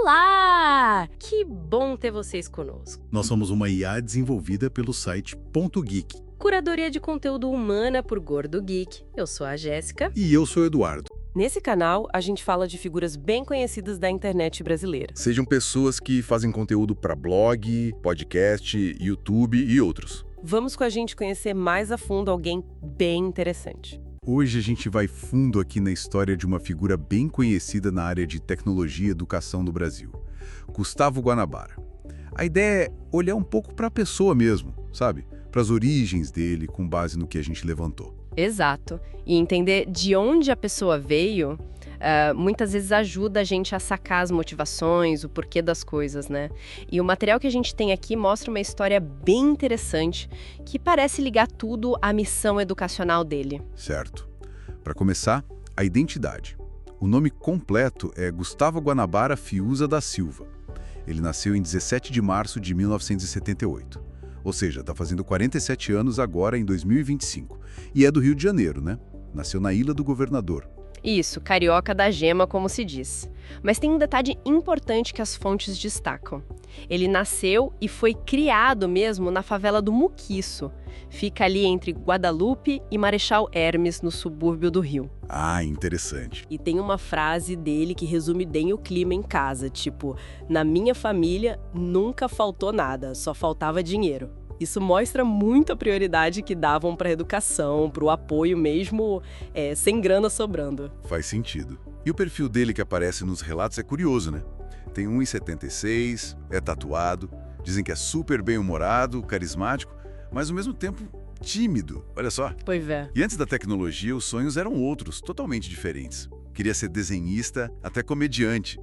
Olá! Que bom ter vocês conosco. Nós somos uma IA desenvolvida pelo site Ponto Geek. Curadoria de conteúdo humana por Gordo Geek. Eu sou a Jéssica. E eu sou o Eduardo. Nesse canal, a gente fala de figuras bem conhecidas da internet brasileira. Sejam pessoas que fazem conteúdo para blog, podcast, YouTube e outros. Vamos com a gente conhecer mais a fundo alguém bem interessante. Hoje a gente vai fundo aqui na história de uma figura bem conhecida na área de tecnologia e educação do Brasil, Gustavo Guanabara. A ideia é olhar um pouco para a pessoa mesmo, sabe? Para as origens dele, com base no que a gente levantou. Exato. E entender de onde a pessoa veio, muitas vezes ajuda a gente a sacar as motivações, o porquê das coisas, né? E o material que a gente tem aqui mostra uma história bem interessante que parece ligar tudo à missão educacional dele. Certo. Para começar, a identidade. O nome completo é Gustavo Guanabara Fiuza da Silva. Ele nasceu em 17 de março de 1978. Ou seja, está fazendo 47 anos agora em 2025. E é do Rio de Janeiro, né? Nasceu na Ilha do Governador. Isso, carioca da gema, como se diz. Mas tem um detalhe importante que as fontes destacam. Ele nasceu e foi criado mesmo na favela do Muquiço. Fica ali entre Guadalupe e Marechal Hermes, no subúrbio do Rio. Ah, interessante. E tem uma frase dele que resume bem o clima em casa, tipo, na minha família nunca faltou nada, só faltava dinheiro. Isso mostra muito a prioridade que davam para a educação, para o apoio mesmo, sem grana sobrando. Faz sentido. E o perfil dele que aparece nos relatos é curioso, né? Tem 1,76, é tatuado, dizem que é super bem-humorado, carismático, mas ao mesmo tempo tímido, olha só. Pois é. E antes da tecnologia, os sonhos eram outros, totalmente diferentes. Queria ser desenhista, até comediante.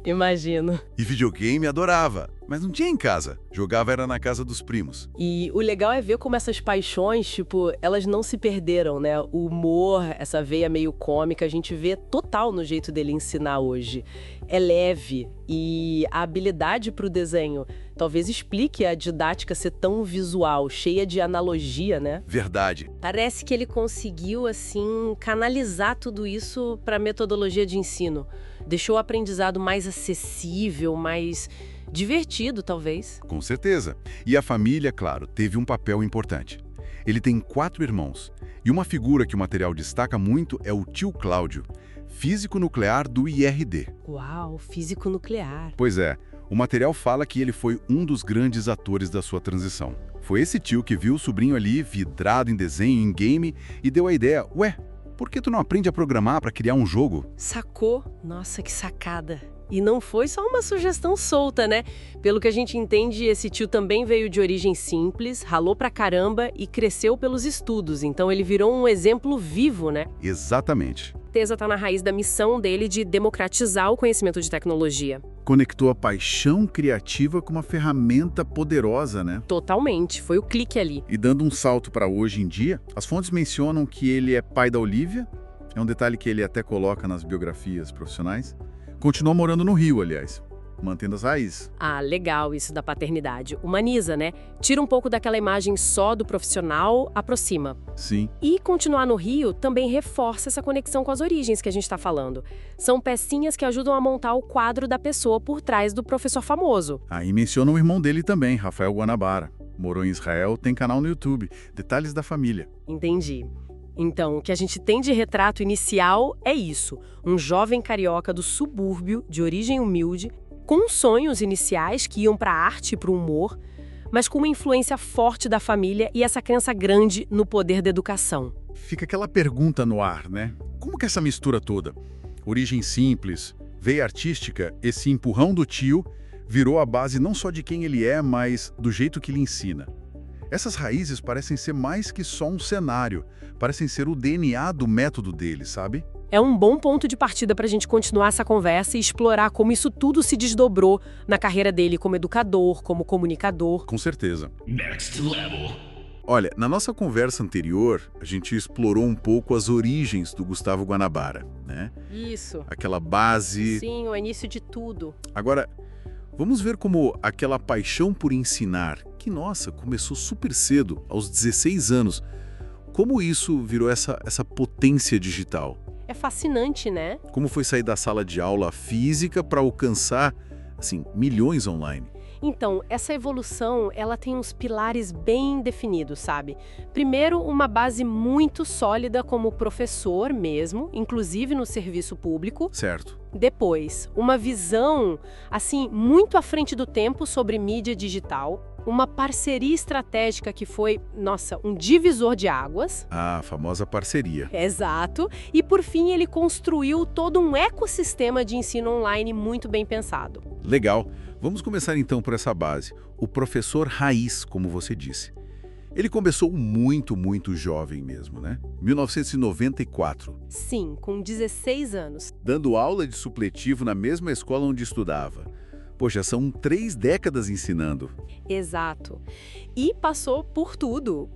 Imagino. E videogame adorava, mas não tinha em casa. Jogava era na casa dos primos. E o legal é ver como essas paixões, tipo, elas não se perderam, né? O humor, essa veia meio cômica, a gente vê total no jeito dele ensinar hoje. É leve e a habilidade para o desenho talvez explique a didática ser tão visual, cheia de analogia, né? Verdade. Parece que ele conseguiu, assim, canalizar tudo isso para a metodologia de ensino. Deixou o aprendizado mais acessível, mais divertido, talvez. Com certeza. E a família, claro, teve um papel importante. Ele tem 4 irmãos. E uma figura que o material destaca muito é o tio Cláudio, físico nuclear do IRD. Uau, físico nuclear. Pois é, o material fala que ele foi um dos grandes atores da sua transição. Foi esse tio que viu o sobrinho ali vidrado em desenho, em game, e deu a ideia, ué, por que tu não aprende a programar para criar um jogo? Sacou? Nossa, que sacada. E não foi só uma sugestão solta, né? Pelo que a gente entende, esse tio também veio de origem simples, ralou pra caramba e cresceu pelos estudos. Então ele virou um exemplo vivo, né? Exatamente. A certeza está na raiz da missão dele de democratizar o conhecimento de tecnologia. Conectou a paixão criativa com uma ferramenta poderosa, né? Totalmente, foi o clique ali. E dando um salto para hoje em dia, as fontes mencionam que ele é pai da Olivia, é um detalhe que ele até coloca nas biografias profissionais. Continua morando no Rio, aliás, mantendo as raízes. Ah, legal isso da paternidade. Humaniza, né? Tira um pouco daquela imagem só do profissional, aproxima. Sim. E continuar no Rio também reforça essa conexão com as origens que a gente está falando. São pecinhas que ajudam a montar o quadro da pessoa por trás do professor famoso. Aí menciona o irmão dele também, Rafael Guanabara. Morou em Israel, tem canal no YouTube. Detalhes da família. Entendi. Então, o que a gente tem de retrato inicial é isso. Um jovem carioca do subúrbio, de origem humilde, com sonhos iniciais que iam para a arte e para o humor, mas com uma influência forte da família e essa crença grande no poder da educação. Fica aquela pergunta no ar, né? Como que essa mistura toda? Origem simples, veia artística, esse empurrão do tio, virou a base não só de quem ele é, mas do jeito que ele ensina. Essas raízes parecem ser mais que só um cenário, parecem ser o DNA do método dele, sabe? É um bom ponto de partida para a gente continuar essa conversa e explorar como isso tudo se desdobrou na carreira dele como educador, como comunicador. Com certeza. Next level. Olha, na nossa conversa anterior, a gente explorou um pouco as origens do Gustavo Guanabara, né? Isso. Aquela base... Sim, o início de tudo. Agora, vamos ver como aquela paixão por ensinar, que, nossa, começou super cedo, aos 16 anos, como isso virou essa potência digital. É fascinante, né? Como foi sair da sala de aula física para alcançar, assim, milhões online? Então, essa evolução, ela tem uns pilares bem definidos, sabe? Primeiro, uma base muito sólida como professor mesmo, inclusive no serviço público. Certo. Depois, uma visão, assim, muito à frente do tempo sobre mídia digital. Uma parceria estratégica que foi, nossa, um divisor de águas. Ah, a famosa parceria. Exato. E, por fim, ele construiu todo um ecossistema de ensino online muito bem pensado. Legal. Vamos começar então por essa base. O professor raiz, como você disse. Ele começou muito jovem mesmo, né? 1994. Sim, com 16 anos. Dando aula de supletivo na mesma escola onde estudava. Poxa, são 3 décadas ensinando. Exato. E passou por tudo.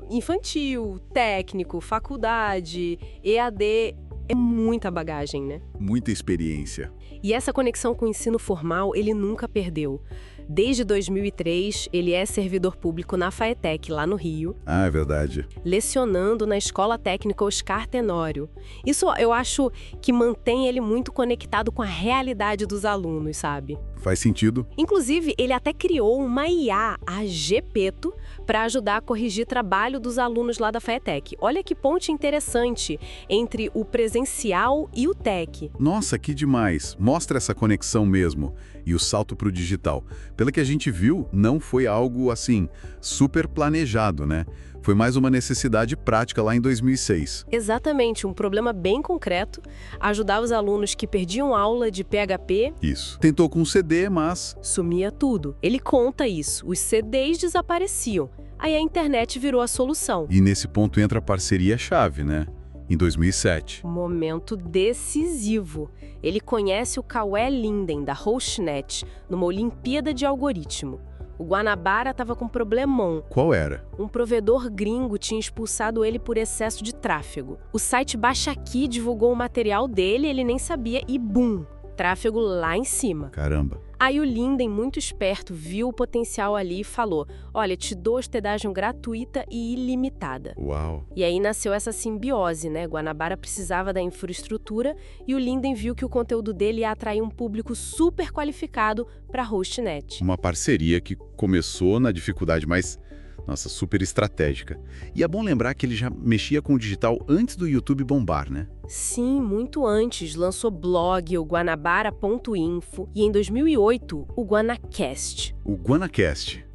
Infantil, técnico, faculdade, EAD. É muita bagagem, né? Muita experiência. E essa conexão com o ensino formal ele nunca perdeu. Desde 2003, ele é servidor público na FAETEC, lá no Rio. Ah, é verdade. Lecionando na Escola Técnica Oscar Tenório. Isso eu acho que mantém ele muito conectado com a realidade dos alunos, sabe? Faz sentido. Inclusive, ele até criou uma IA, a Gepeto, para ajudar a corrigir trabalho dos alunos lá da FAETEC. Olha que ponte interessante entre o presencial e o TEC. Nossa, que demais. Mostra essa conexão mesmo. E o salto para o digital. Pelo que a gente viu, não foi algo, assim, super planejado, né? Foi mais uma necessidade prática lá em 2006. Exatamente, um problema bem concreto, ajudar os alunos que perdiam aula de PHP. Isso. Tentou com CD, mas... Sumia tudo. Ele conta isso, os CDs desapareciam. Aí a internet virou a solução. E nesse ponto entra a parceria-chave, né? Em 2007. Momento decisivo. Ele conhece o Cauê Linden, da Hostnet, numa Olimpíada de Algoritmo. O Guanabara estava com problemão. Qual era? Um provedor gringo tinha expulsado ele por excesso de tráfego. O site Baixa Aqui divulgou o material dele, ele nem sabia e bum! Tráfego lá em cima. Caramba. Aí o Linden, muito esperto, viu o potencial ali e falou: olha, te dou hospedagem gratuita e ilimitada. Uau. E aí nasceu essa simbiose, né? Guanabara precisava da infraestrutura e o Linden viu que o conteúdo dele ia atrair um público super qualificado para a Hostnet. Uma parceria que começou na dificuldade, mas, nossa, super estratégica. E é bom lembrar que ele já mexia com o digital antes do YouTube bombar, né? Sim, muito antes. Lançou blog, o guanabara.info, e em 2008, o Guanacast. O Guanacast.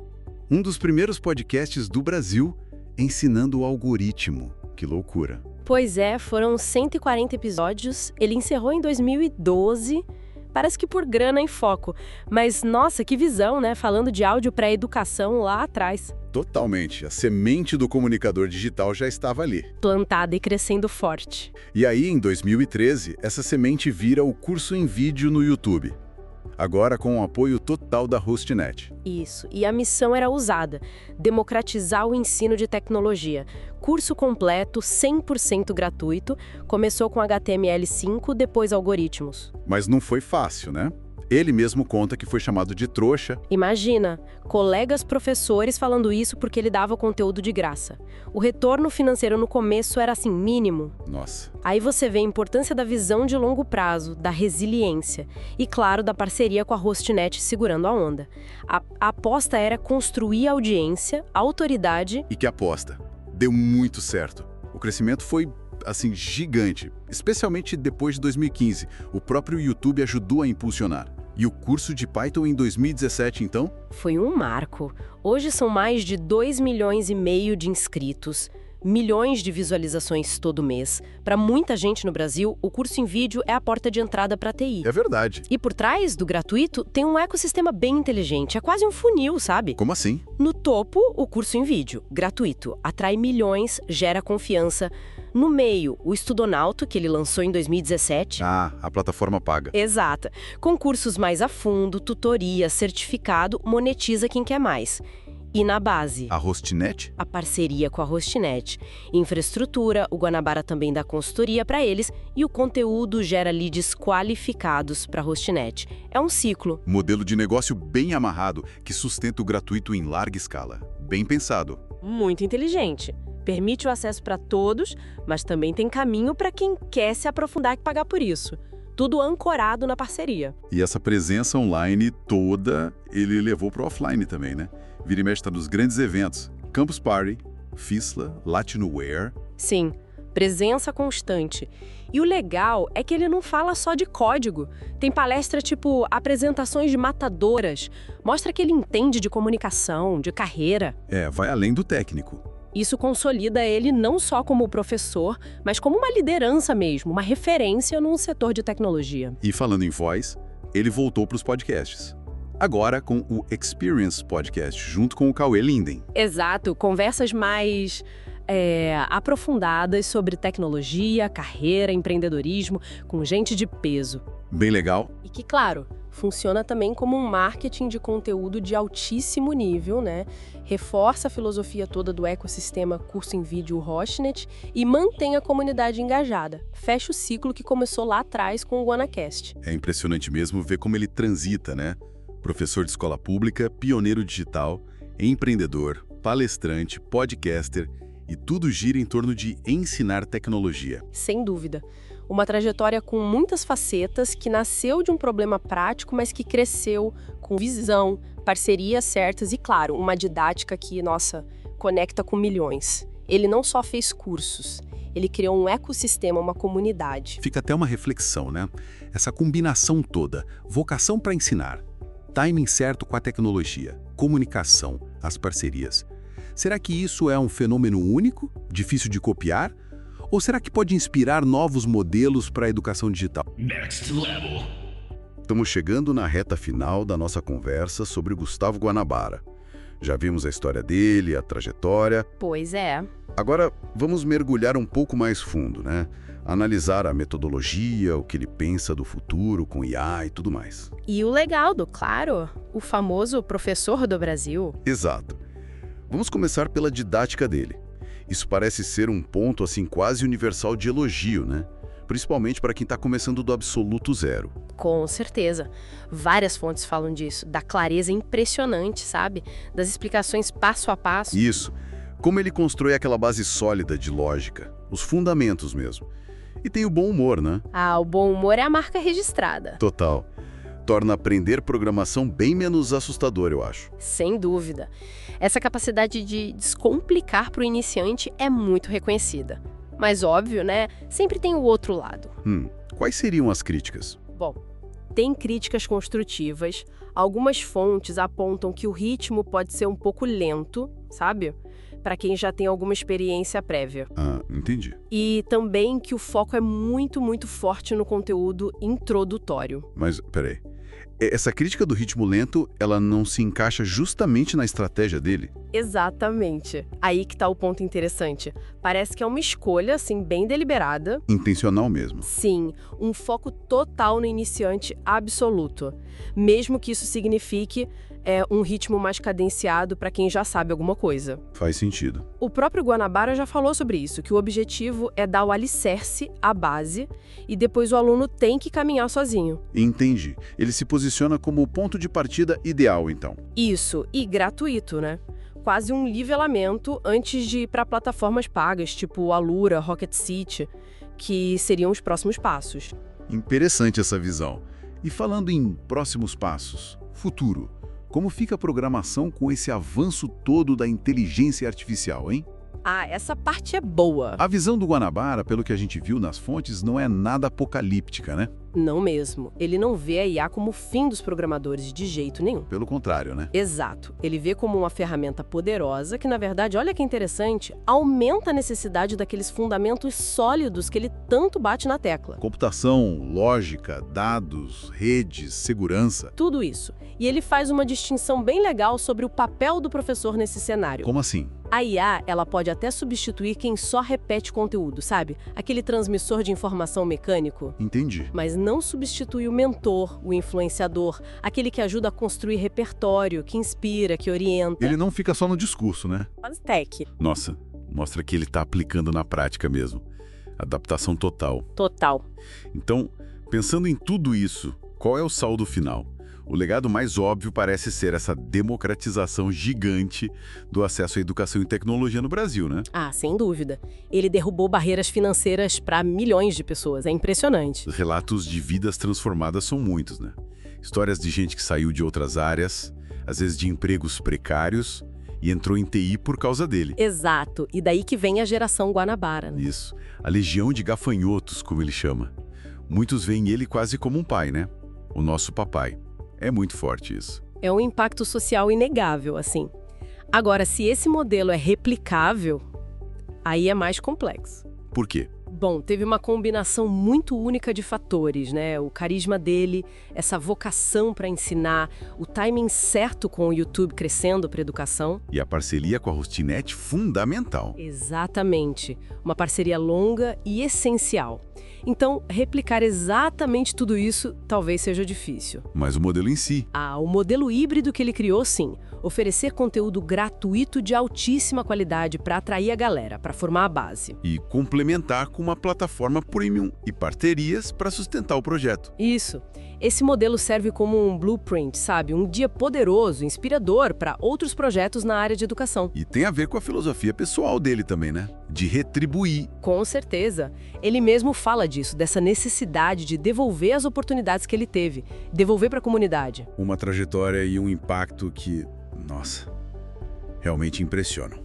Um dos primeiros podcasts do Brasil ensinando o algoritmo. Que loucura. Pois é, foram 140 episódios. Ele encerrou em 2012. Parece que por grana em foco. Mas, nossa, que visão, né? Falando de áudio para educação lá atrás. Totalmente. A semente do comunicador digital já estava ali. Plantada e crescendo forte. E aí, em 2013, essa semente vira o curso em vídeo no YouTube. Agora com o apoio total da Hostnet. Isso. E a missão era ousada: democratizar o ensino de tecnologia. Curso completo, 100% gratuito. Começou com HTML5, depois algoritmos. Mas não foi fácil, né? Ele mesmo conta que foi chamado de trouxa. Imagina, colegas professores falando isso porque ele dava conteúdo de graça. O retorno financeiro no começo era assim, mínimo. Nossa. Aí você vê a importância da visão de longo prazo, da resiliência e, claro, da parceria com a Hostnet segurando a onda. A aposta era construir audiência, autoridade... E que aposta? Deu muito certo. O crescimento foi, assim, gigante, especialmente depois de 2015. O próprio YouTube ajudou a impulsionar. E o curso de Python em 2017, então? Foi um marco. Hoje são mais de 2,5 milhões de inscritos, milhões de visualizações todo mês. Para muita gente no Brasil, o curso em vídeo é a porta de entrada para a TI. É verdade. E por trás do gratuito tem um ecossistema bem inteligente. É quase um funil, sabe? Como assim? No topo, o curso em vídeo, gratuito. Atrai milhões, gera confiança. No meio, o Estudonauto, que ele lançou em 2017. Ah, a plataforma paga. Exata. Com cursos mais a fundo, tutoria, certificado, monetiza quem quer mais. E na base, A Hostnet? a parceria com a Hostnet. Infraestrutura, o Guanabara também dá consultoria para eles e o conteúdo gera leads qualificados para a Hostnet. É um ciclo. Modelo de negócio bem amarrado que sustenta o gratuito em larga escala. Bem pensado. Muito inteligente. Permite o acesso para todos, mas também tem caminho para quem quer se aprofundar e pagar por isso. Tudo ancorado na parceria. E essa presença online toda, ele levou para o offline também, né? Vira e mexe tá nos grandes eventos. Campus Party, FISLA, Latinoware. Sim, presença constante. E o legal é que ele não fala só de código. Tem palestra tipo apresentações de matadoras. Mostra que ele entende de comunicação, de carreira. Vai além do técnico. Isso consolida ele não só como professor, mas como uma liderança mesmo, uma referência num setor de tecnologia. E falando em voz, ele voltou para os podcasts. Agora com o Experience Podcast, junto com o Cauê Linden. Exato, conversas mais aprofundadas sobre tecnologia, carreira, empreendedorismo, com gente de peso. Bem legal. E que, claro, funciona também como um marketing de conteúdo de altíssimo nível, né? Reforça a filosofia toda do ecossistema curso em vídeo Rochnet e mantém a comunidade engajada. Fecha o ciclo que começou lá atrás com o GuanaCast. É impressionante mesmo ver como ele transita, né? Professor de escola pública, pioneiro digital, empreendedor, palestrante, podcaster e tudo gira em torno de ensinar tecnologia. Sem dúvida. Uma trajetória com muitas facetas que nasceu de um problema prático, mas que cresceu com visão, parcerias certas e, claro, uma didática que, conecta com milhões. Ele não só fez cursos, ele criou um ecossistema, uma comunidade. Fica até uma reflexão, né? Essa combinação toda, vocação para ensinar, timing certo com a tecnologia, comunicação, as parcerias. Será que isso é um fenômeno único, difícil de copiar? Ou será que pode inspirar novos modelos para a educação digital? Next level. Estamos chegando na reta final da nossa conversa sobre o Gustavo Guanabara. Já vimos a história dele, a trajetória. Pois é. Agora, vamos mergulhar um pouco mais fundo, né? Analisar a metodologia, o que ele pensa do futuro com IA e tudo mais. E o legal claro, o famoso professor do Brasil. Exato. Vamos começar pela didática dele. Isso parece ser um ponto assim quase universal de elogio, né? Principalmente para quem está começando do absoluto zero. Com certeza. Várias fontes falam disso, da clareza impressionante, sabe? Das explicações passo a passo. Isso. Como ele constrói aquela base sólida de lógica, os fundamentos mesmo. E tem o bom humor, né? O bom humor é a marca registrada. Total. Torna aprender programação bem menos assustador, eu acho. Sem dúvida. Essa capacidade de descomplicar para o iniciante é muito reconhecida. Mas óbvio, né? Sempre tem o outro lado. Quais seriam as críticas? Bom, tem críticas construtivas. Algumas fontes apontam que o ritmo pode ser um pouco lento, sabe? Para quem já tem alguma experiência prévia. Entendi. E também que o foco é muito, muito forte no conteúdo introdutório. Mas, peraí. Essa crítica do ritmo lento, ela não se encaixa justamente na estratégia dele? Exatamente. Aí que tá o ponto interessante. Parece que é uma escolha, assim, bem deliberada. Intencional mesmo. Sim, um foco total no iniciante absoluto. Mesmo que isso signifique um ritmo mais cadenciado para quem já sabe alguma coisa. Faz sentido. O próprio Guanabara já falou sobre isso, que o objetivo é dar o alicerce, a base, e depois o aluno tem que caminhar sozinho. Entendi. Ele se posiciona como o ponto de partida ideal, então. Isso, e gratuito, né? Quase um nivelamento antes de ir para plataformas pagas, tipo Alura, Rocket City, que seriam os próximos passos. Interessante essa visão. E falando em próximos passos, futuro, como fica a programação com esse avanço todo da inteligência artificial, hein? Essa parte é boa. A visão do Guanabara, pelo que a gente viu nas fontes, não é nada apocalíptica, né? Não mesmo. Ele não vê a IA como o fim dos programadores de jeito nenhum. Pelo contrário, né? Exato. Ele vê como uma ferramenta poderosa que, na verdade, olha que interessante, aumenta a necessidade daqueles fundamentos sólidos que ele tanto bate na tecla. Computação, lógica, dados, redes, segurança. Tudo isso. E ele faz uma distinção bem legal sobre o papel do professor nesse cenário. Como assim? A IA, ela pode até substituir quem só repete conteúdo, sabe? Aquele transmissor de informação mecânico. Entendi. Mas não substitui o mentor, o influenciador, aquele que ajuda a construir repertório, que inspira, que orienta. Ele não fica só no discurso, né? Quase tech. Nossa, mostra que ele está aplicando na prática mesmo. Adaptação total. Total. Então, pensando em tudo isso, qual é o saldo final? O legado mais óbvio parece ser essa democratização gigante do acesso à educação e tecnologia no Brasil, né? Ah, sem dúvida. Ele derrubou barreiras financeiras para milhões de pessoas. É impressionante. Os relatos de vidas transformadas são muitos, né? Histórias de gente que saiu de outras áreas, às vezes de empregos precários, e entrou em TI por causa dele. Exato. E daí que vem a geração Guanabara, né? Isso. A legião de gafanhotos, como ele chama. Muitos veem ele quase como um pai, né? O nosso papai. É muito forte isso. É um impacto social inegável, assim. Agora, se esse modelo é replicável, aí é mais complexo. Por quê? Bom, teve uma combinação muito única de fatores, né? O carisma dele, essa vocação para ensinar, o timing certo com o YouTube crescendo para educação. E a parceria com a Rustinet fundamental. Exatamente. Uma parceria longa e essencial. Então, replicar exatamente tudo isso talvez seja difícil. Mas o modelo em si. Ah, o modelo híbrido que ele criou, sim. Oferecer conteúdo gratuito de altíssima qualidade para atrair a galera, para formar a base. E complementar com uma plataforma premium e parcerias para sustentar o projeto. Isso. Esse modelo serve como um blueprint, sabe? Um guia poderoso, inspirador para outros projetos na área de educação. E tem a ver com a filosofia pessoal dele também, né? De retribuir. Com certeza. Ele mesmo fala disso, dessa necessidade de devolver as oportunidades que ele teve, devolver para a comunidade. Uma trajetória e um impacto que, nossa, realmente impressionam.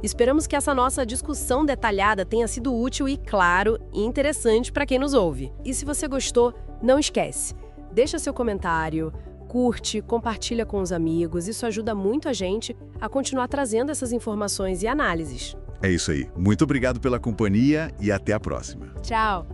Esperamos que essa nossa discussão detalhada tenha sido útil e, claro, interessante para quem nos ouve. E se você gostou, não esquece, deixa seu comentário, curte, compartilha com os amigos, isso ajuda muito a gente a continuar trazendo essas informações e análises. É isso aí. Muito obrigado pela companhia e até a próxima. Tchau!